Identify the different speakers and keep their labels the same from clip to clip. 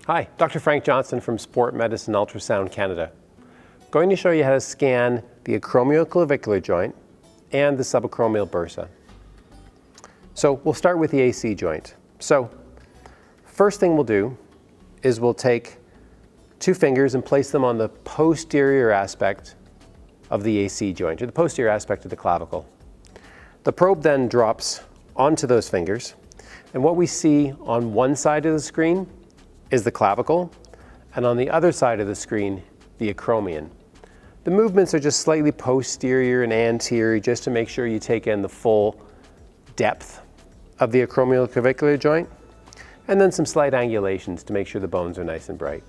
Speaker 1: Hi, Dr. Frank Johnson from Sport Medicine Ultrasound Canada. Going to show you how to scan the acromioclavicular joint and the subacromial bursa. So we'll start with the AC joint. So first thing we'll do is we'll take two fingers and place them on the posterior aspect of the AC joint, or the posterior aspect of the clavicle. The probe then drops onto those fingers, and what we see on one side of the screen is the clavicle, and on the other side of the screen, the acromion. The movements are just slightly posterior and anterior just to make sure you take in the full depth of the acromioclavicular joint, and then some slight angulations to make sure the bones are nice and bright.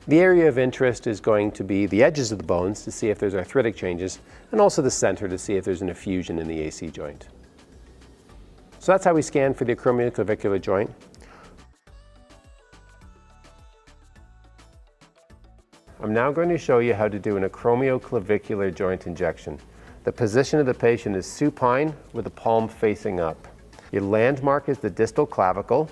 Speaker 1: The area of interest is going to be the edges of the bones to see if there's arthritic changes, and also the center to see if there's an effusion in the AC joint. So that's how we scan for the acromioclavicular joint. I'm now going to show you how to do an acromioclavicular joint injection. The position of the patient is supine with the palm facing up. Your landmark is the distal clavicle.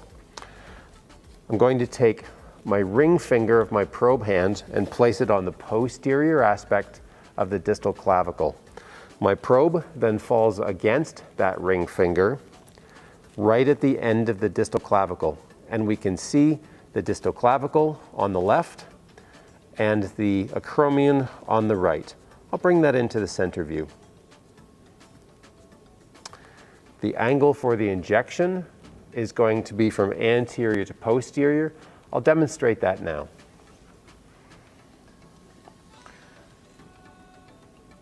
Speaker 1: I'm going to take my ring finger of my probe hand and place it on the posterior aspect of the distal clavicle. My probe then falls against that ring finger right at the end of the distal clavicle, and we can see the distal clavicle on the left and the acromion on the right. I'll bring that into the center view. The angle for the injection is going to be from anterior to posterior. I'll demonstrate that now.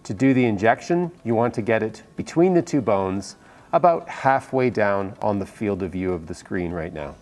Speaker 1: To do the injection, you want to get it between the two bones, about halfway down on the field of view of the screen right now.